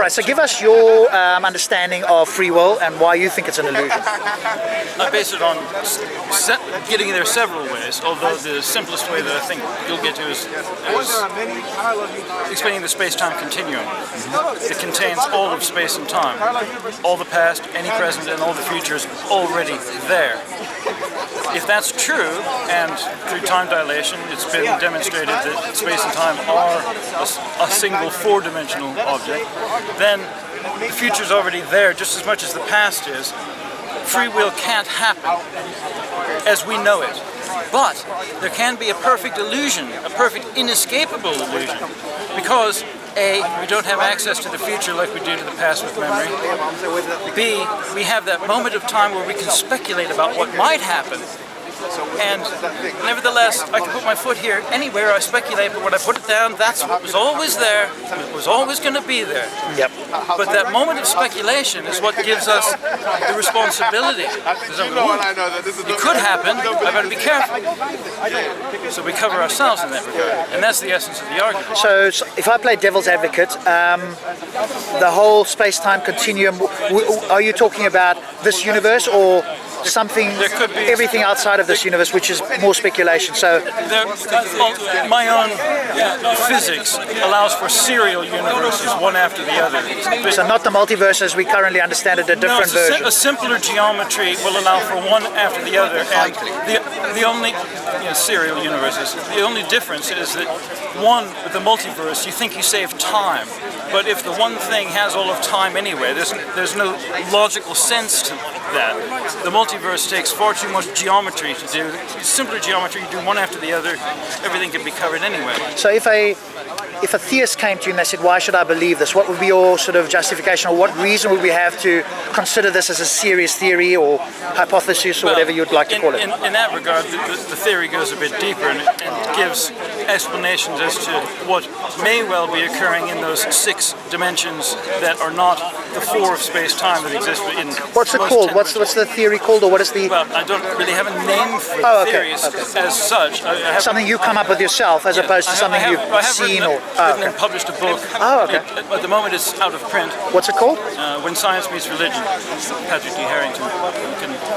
right, so give us your understanding of free will and why you think it's an illusion. I base it on getting there several ways, although the simplest way that I think you'll get to is explaining the space-time continuum. It contains all of space and time, all the past, any present, and all the future is already there. If that's true, and through time dilation it's been demonstrated that space and time are a single four-dimensional object, then the future's already there just as much as the past is. Free will can't happen as we know it. But there can be a perfect illusion, a perfect inescapable illusion, because A, we don't have access to the future like we do to the past with memory. B, we have that moment of time where we can speculate about what might happen. And nevertheless, I can put my foot here anywhere I speculate, but when I put it down, that's what was always there, it was always going to be there. Yep. But that moment of speculation is what gives us the responsibility. It could happen, I better be careful. So we cover ourselves in that regard, and that's the essence of the argument. So if I play devil's advocate, the whole space-time continuum, are you talking about this universe or something, there could be everything outside of this universe, which is more speculation? So my own physics allows for serial universes, one after the other. So not the multiverse as we currently understand it, a different version. A simpler geometry will allow for one after the other, and the only serial universes. The only difference is that one with the multiverse, you think you save time, but if the one thing has all of time anyway, there's no logical sense to that. The multiverse takes far too much geometry to do. Simpler geometry, you do one after the other, everything can be covered anyway. So if a theist came to you and they said, why should I believe this? What would be your sort of justification, or what reason would we have to consider this as a serious theory or hypothesis or whatever you'd like to call it? In that regard, the theory goes a bit deeper and gives explanations as to what may well be occurring in those 6 dimensions that are not the 4 of space-time that exist in. What's it called? What's the theory called, or what is the? Well, I don't really have a name for the theories as such. Something you come up with yourself, as opposed to something you've seen or and published a book. Oh, okay. At the moment, it's out of print. What's it called? When Science Meets Religion. Patrick D. Harrington. You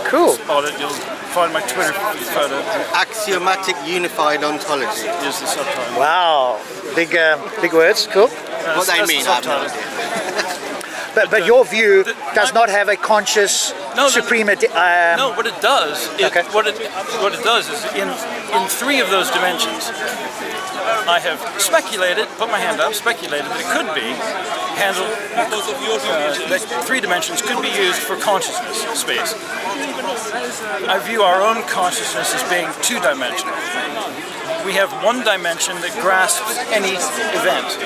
can spot it. You'll find my Twitter photo. Axiomatic Unified Ontology is the subtitle. Wow, big words. Cool. What they mean, I have no idea. But your view does not have a conscious supreme. No, what it does is what it does is in 3 of those dimensions, I have speculated, put my hand up, speculated that it could be handled. That 3 dimensions could be used for consciousness space. I view our own consciousness as being 2-dimensional. We have one dimension that grasps any event.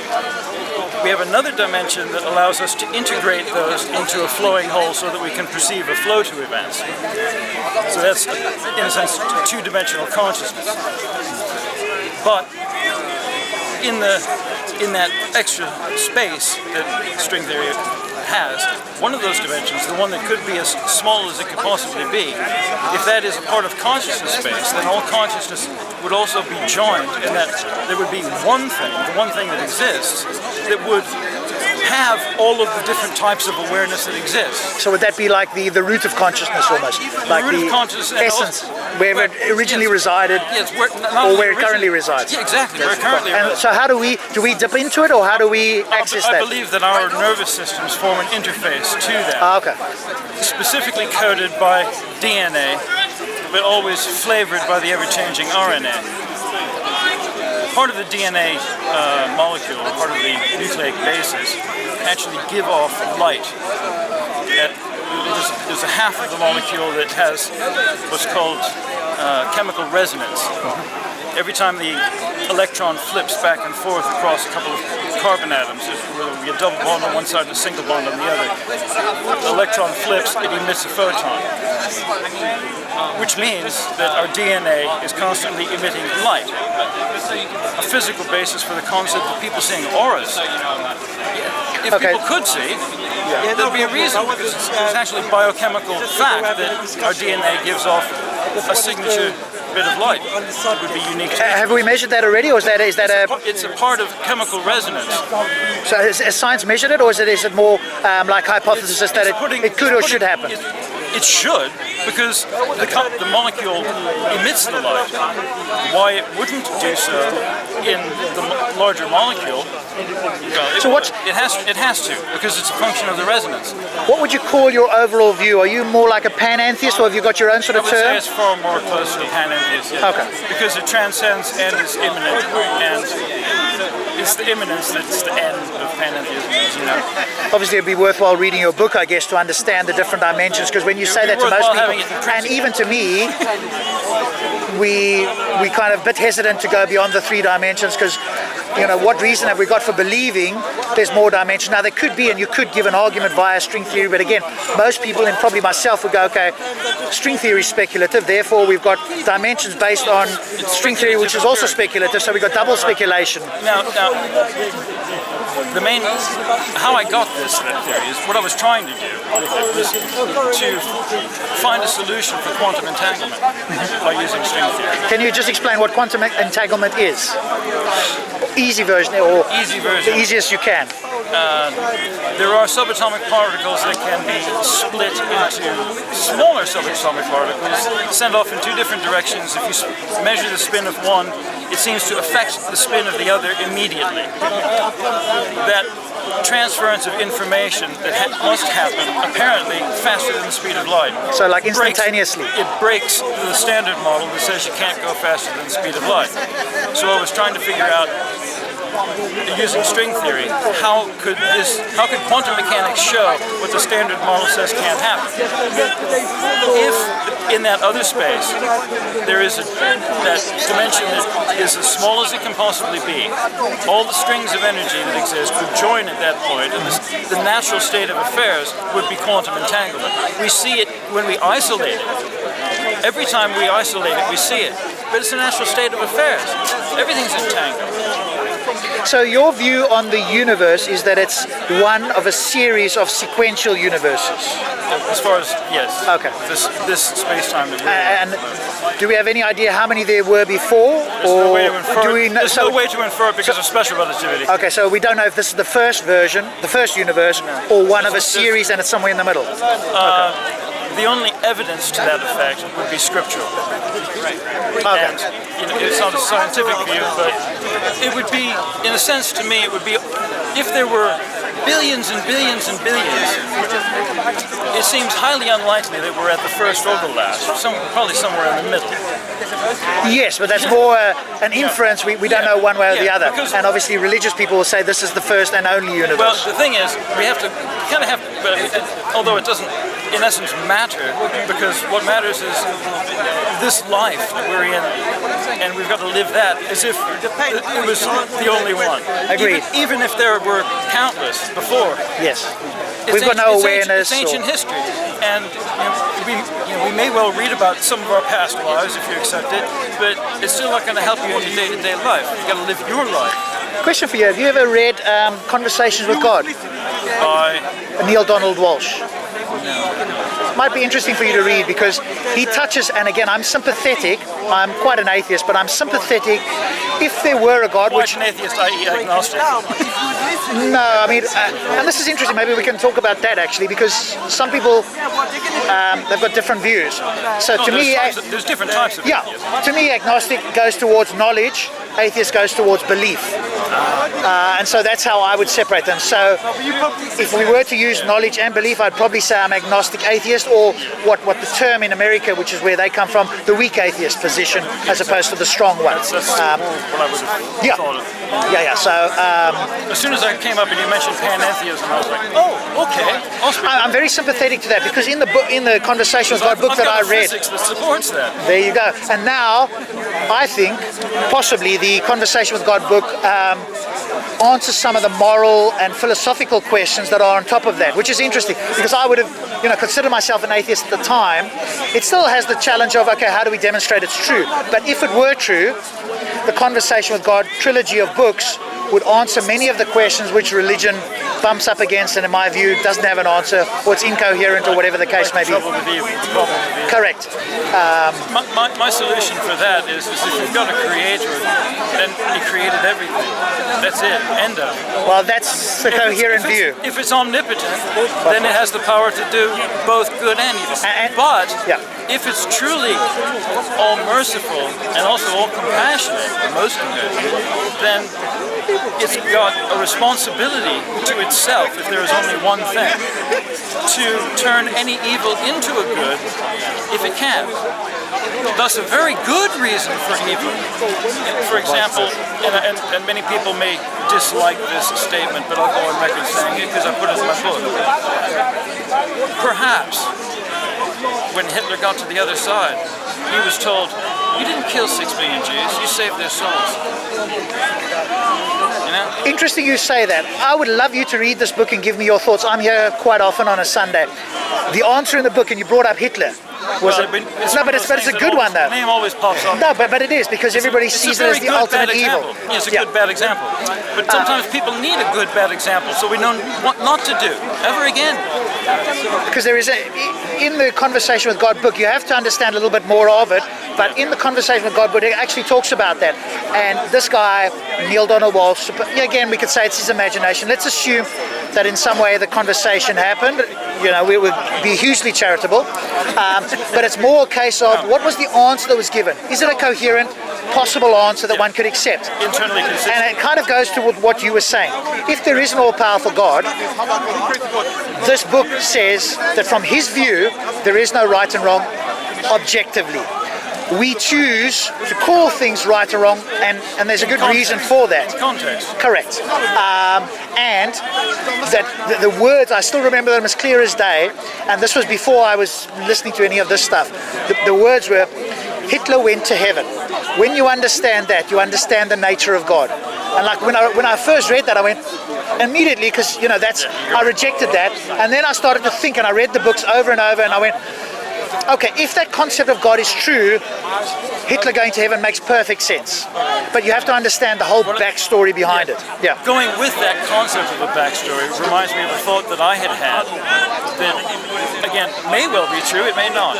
We have another dimension that allows us to integrate those into a flowing whole so that we can perceive a flow to events. So that's, in a sense, 2-dimensional consciousness. But in that extra space that string theory has, one of those dimensions, the one that could be as small as it could possibly be, if that is a part of consciousness space, then all consciousness would also be joined, and that there would be one thing, the one thing that exists, that would have all of the different types of awareness that exist. So would that be like the root of consciousness almost? Like the essence, where it originally resided, or where it currently resides? Yeah, exactly, where it currently resides. So how do we dip into it, or how do we access that? I believe that our nervous systems form an interface to that. Okay. Specifically coded by DNA, but always flavored by the ever-changing RNA. Part of the DNA molecule, part of the nucleic bases, actually give off light. There's a half of the molecule that has what's called chemical resonance. Every time the electron flips back and forth across a couple of carbon atoms, there will be a double bond on one side and a single bond on the other. The electron flips, it emits a photon, which means that our DNA is constantly emitting light. A physical basis for the concept of people seeing auras. If people could see, there'd be a reason, because it's actually a biochemical fact that our DNA gives off a signature bit of light would be unique to Have we measured that already, or is that it's a part of chemical resonance. so has science measured it, or is it more like hypothesis that it could or should happen? It should, because the molecule emits the light. Why it wouldn't do so in the larger molecule? It has to, because it's a function of the resonance. What would you call your overall view? Are you more like a pantheist, or have you got your own sort of I would say term? it's far more close to a pantheist, yes. Okay. Because it transcends and is immanent, and it's the immanence that's the end of pantheism, you know. Obviously, it'd be worthwhile reading your book, I guess, to understand the different dimensions. Because when you say that to most people, and even to me, we kind of a bit hesitant to go beyond the 3 dimensions because, you know, what reason have we got for believing there's more dimensions? Now, there could be, and you could give an argument via string theory, but again, most people, and probably myself, would go, okay, string theory is speculative, therefore we've got dimensions based on string theory, which is also speculative, so we've got double speculation. Now, how I got this theory is what I was trying to do was to find a solution for quantum entanglement by using string theory. Can you just explain what quantum entanglement is? Easy version, or Easy version. the easiest you can. There are subatomic particles that can be split into smaller subatomic particles, sent off in 2 different directions. If you measure the spin of one, it seems to affect the spin of the other immediately. That transference of information that must happen apparently faster than the speed of light. So like instantaneously. It breaks the standard model that says you can't go faster than the speed of light. So I was trying to figure out, using string theory, how could quantum mechanics show what the standard model says can't happen? If in that other space there is that dimension that is as small as it can possibly be, all the strings of energy that exist would join at that point, and the natural state of affairs would be quantum entanglement. We see it when we isolate it. Every time we isolate it, we see it. But it's a natural state of affairs. Everything's entangled. So your view on the universe is that it's one of a series of sequential universes. As far as, yes. Okay. This space-time that we're in. And do we have any idea how many there were before? There's no way to infer do we it. know, There's no way to infer it because of special relativity. Okay, so we don't know if this is the first version, the first universe, or one of a series and it's somewhere in the middle. The only evidence to that effect would be scriptural. Okay. And it's not a scientific view, but it would be, in a sense to me, it would be, if there were billions and billions and billions, it seems highly unlikely that we're at the first or the last, probably somewhere in the middle. Yes, but that's more an inference. We don't know one way or the other. And obviously religious people will say this is the first and only universe. Well, the thing is, we kind of have to, but although it doesn't, in essence, matter, because what matters is this life that we're in, and we've got to live that as if it was the only one. Agreed. Even if there were countless before. Yes. We've got no awareness. It's ancient history, and we may well read about some of our past lives if you accept it, but it's still not going to help you in your day-to-day life. You've got to live your life. Question for you: have you ever read Conversations with God By Neil Donald Walsh? Might be interesting for you to read because he touches, and again, I'm sympathetic. I'm quite an atheist, but I'm sympathetic. If there were a God, an atheist, i.e. agnostic. No, I mean, and this is interesting. Maybe we can talk about that actually, because some people they've got different views. So to me, there's different types of atheists. to me, agnostic goes towards knowledge. Atheist goes towards belief, and so that's how I would separate them. So, if we were to use knowledge and belief, I'd probably say I'm agnostic atheist, or what the term in America, which is where they come from, the weak atheist position, as opposed to the strong one. That's what I would have thought of. Yeah. So, as soon as I came up and you mentioned pantheism, I was like, oh, okay. I'm very sympathetic to that because in the book, in the Conversation with God book that I read, physics that supports that. there you go. And now, I think possibly the Conversation with God book answers some of the moral and philosophical questions that are on top of that, which is interesting because I would have, considered myself an atheist at the time. It still has the challenge of, okay, how do we demonstrate it's true? But if it were true, the Conversation with God trilogy of books would answer many of the questions which religion bumps up against, and in my view doesn't have an answer, or it's incoherent, or whatever the case may be. Trouble with evil. The problem with evil. Correct. My solution for that is if you've got a creator, then he created everything. That's it. End of. Well, that's the coherent view. If it's omnipotent, then it has the power to do both good and evil. But if it's truly all merciful and also all compassionate, most compassionate, then it's got a responsibility to itself, if there is only one thing, to turn any evil into a good if it can. Thus, a very good reason for evil. For example, and many people may dislike this statement, but I'll go on record saying it because I put it in my book. Perhaps when Hitler got to the other side, he was told, "You didn't kill 6 million Jews, you saved their souls." You know? Interesting you say that. I would love you to read this book and give me your thoughts. I'm here quite often on a Sunday. The answer in the book, and you brought up Hitler, was but it's a good one though. Name always pops up. No, but it is, because everybody sees it as the ultimate evil. It's a good bad example. But sometimes people need a good bad example, so we know what not to do ever again. Because there is in the Conversation with God book, you have to understand a little bit more of it, but in the Conversation with God book, it actually talks about that. And this guy, Neil Donald Walsh, again, we could say it's his imagination. Let's assume that in some way the conversation happened. You know, we would be hugely charitable. But it's more a case of what was the answer that was given? Is it a coherent, possible answer that one could accept? Internally consistent. And it kind of goes to what you were saying. If there is an all-powerful God, this book says that from his view, there is no right and wrong objectively. We choose to call things right or wrong, and there's a good reason for that. Context. Correct. And that the words, I still remember them as clear as day, and this was before I was listening to any of this stuff. The words were, Hitler went to heaven. When you understand that, you understand the nature of God. And like when I first read that, I went immediately, because I rejected that, and then I started to think, and I read the books over and over, and I went, okay, if that concept of God is true, Hitler going to heaven makes perfect sense. But you have to understand the whole backstory behind it. Yeah. Going with that concept of a backstory reminds me of a thought that I had that, again, may well be true, it may not.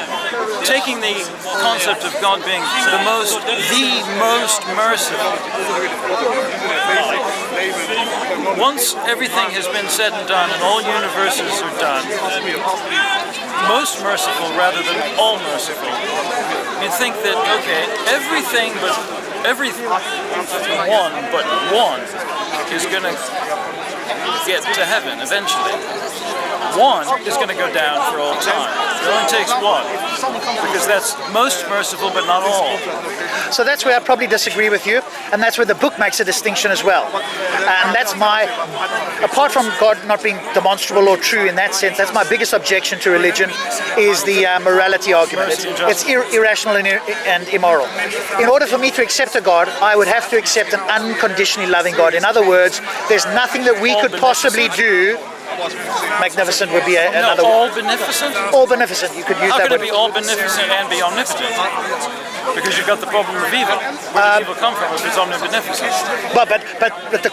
Taking the concept of God being the most merciful. Once everything has been said and done and all universes are done, most merciful rather than all merciful, you'd think that, okay, everything but one is going to get to heaven eventually. One is going to go down for all time. It only takes one, because that's most merciful but not all. So that's where I probably disagree with you, and that's where the book makes a distinction as well. And that's apart from God not being demonstrable or true in that sense, that's my biggest objection to religion, is the morality argument. It's irrational and immoral. In order for me to accept a God, I would have to accept an unconditionally loving God. In other words, there's nothing that we could possibly do. Magnificent would be another word. All beneficent? All beneficent, you could use that word. How could it be all beneficent and be omnipotent? Because you've got the problem of evil. Where does evil come from if it's omnibeneficent? But the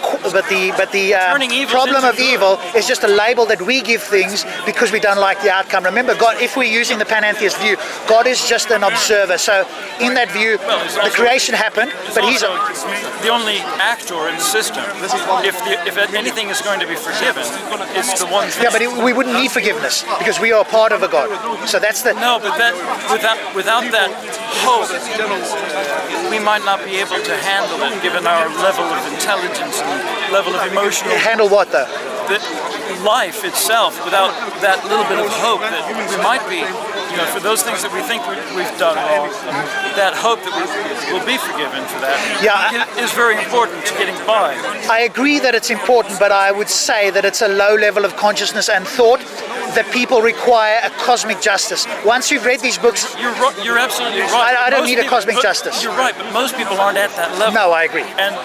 problem of evil is just a label that we give things because we don't like the outcome. Remember, God, if we're using the pantheist view, God is just an observer. So in that view, the creation happened, but he's the only actor in the system. If anything is going to be forgiven, it's the one thing. Yeah, but we wouldn't need forgiveness because we are part of a God. So that's the... No, but without that hope, we might not be able to handle it, given our level of intelligence and level of emotional... Handle what, though? Life itself, without that little bit of hope that we might be, for those things that we think we've done wrong, that hope that we will be forgiven for that is very important to getting by. I agree that it's important, but I would say that it's a low level of consciousness and thought that people require a cosmic justice. Once you've read these books... You're absolutely right. I don't need a cosmic justice. You're right, but most people aren't at that level. No, I agree. And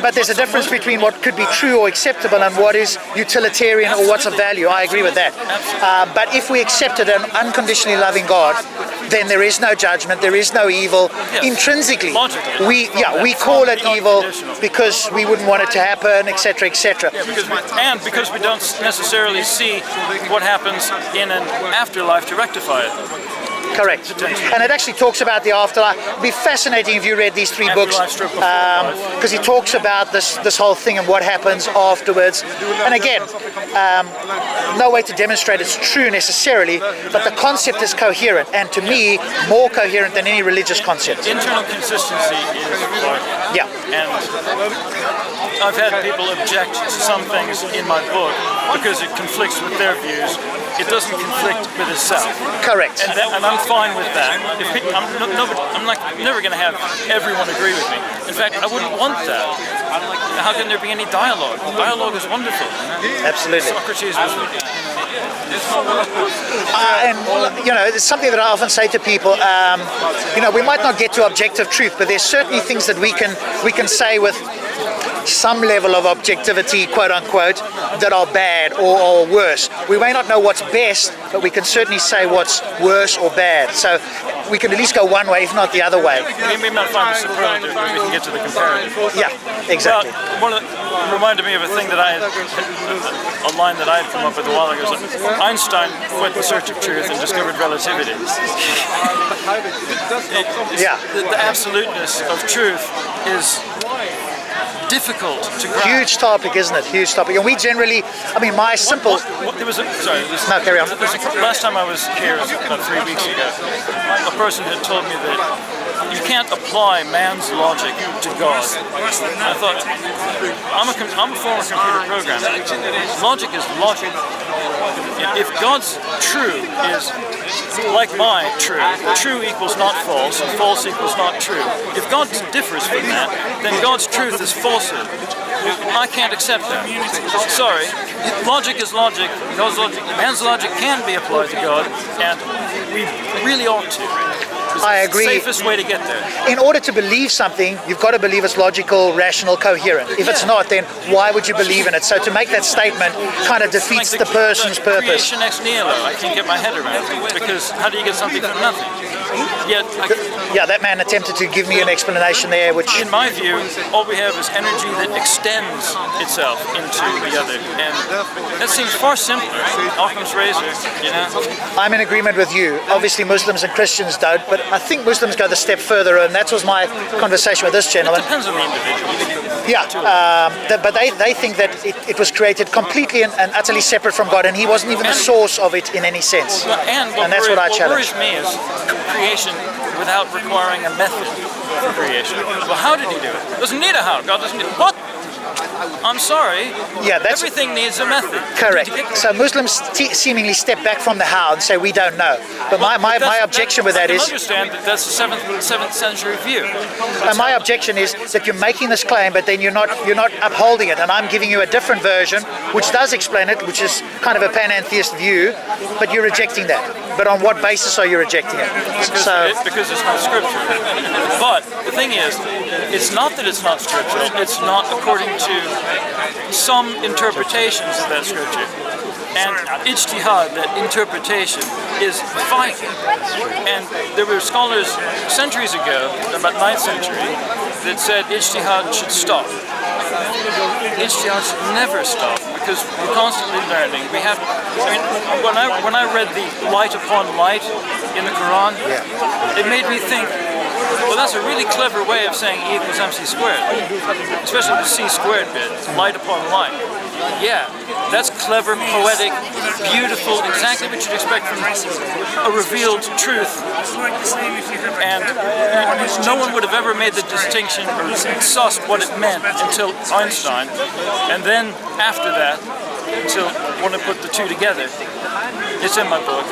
but there's a difference between what could be true or acceptable and what is utilitarian or what's of value. I agree with that. But if we accepted an unconditionally loving God, then there is no judgment, there is no evil. Yes. Intrinsically, Logically. we call it evil Unconditional. because we wouldn't want it to happen, etc., etc. Because we don't necessarily see what happens in an afterlife to rectify it. Correct. And it actually talks about the afterlife. It'd be fascinating if you read these three books, because he talks about this whole thing and what happens afterwards. And again, no way to demonstrate it's true necessarily, but the concept is coherent, and to me, more coherent than any religious concept. Internal consistency is vital. Yeah. And I've had people object to some things in my book because it conflicts with their views. It doesn't conflict with itself. Correct. And I'm fine with that. I'm never going to have everyone agree with me. In fact, I wouldn't want that. How can there be any dialogue? Dialogue is wonderful. Absolutely. Socrates was... And it's something that I often say to people. We might not get to objective truth, but there's certainly things that we can say with some level of objectivity, quote unquote, that are bad or worse. We may not know what's best, but we can certainly say what's worse or bad. So we can at least go one way, if not the other way. We may not find the superlative, but we can get to the comparative. Yeah, exactly. Well, it reminded me of a thing that a line that I had come up with a while ago. Einstein went in search of truth and discovered relativity. Yeah. The absoluteness of truth is difficult to grasp. Huge topic, isn't it? Huge topic. And we generally, my simple... No, carry on. Last time I was here, about 3 weeks ago, a person had told me that you can't apply man's logic to God. I thought, I'm a former computer programmer. Logic is logic. If God's true is like my true equals not false, and false equals not true. If God differs from that, then God's truth is falsehood. I can't accept that. Sorry. Logic is logic. God's logic. Man's logic can be applied to God, and we really ought to. I agree. It's the safest way to get there. In order to believe something, you've got to believe it's logical, rational, coherent. If it's not, then why would you believe in it? So to make that statement kind of defeats the person's purpose. Creation ex nihilo, I can't get my head around it, because how do you get something from nothing? Yet, yeah, that man attempted to give me an explanation there, which... In my view, all we have is energy that extends itself into the other, and that seems far simpler. Occam's razor, I'm in agreement with you. Obviously Muslims and Christians don't, but I think Muslims go the step further, and that was my conversation with this gentleman. It depends on the individual. Yeah, but they think that it was created completely and utterly separate from God, and he wasn't even the source of it in any sense. And that's what I challenge. What worries me is creation without requiring a method for creation. Well, how did he do it? Doesn't need a how. God doesn't need... What? I'm sorry. Yeah, everything needs a method. Correct. So Muslims seemingly step back from the how and say we don't know. But my objection with that is... I understand that that's a 7th century view. And my objection is that you're making this claim, but then you're not upholding it. And I'm giving you a different version, which does explain it, which is kind of a pantheist view, but you're rejecting that. But on what basis are you rejecting it? Because it's not scriptural. But the thing is, it's not that it's not scriptural. It's not according to some interpretations of that scripture. And ijtihad, that interpretation, is vital. And there were scholars centuries ago, about 9th century, that said ijtihad should stop. Ijtihad should never stop, because we're constantly learning. We have, when I read the light upon light in the Quran, it made me think, well, that's a really clever way of saying E equals MC squared, especially the C squared bit, light upon light. Yeah, that's clever, poetic, beautiful, exactly what you'd expect from a revealed truth. And no one would have ever made the distinction or sussed what it meant until Einstein, and then after that, until when I put the two together. It's in my book.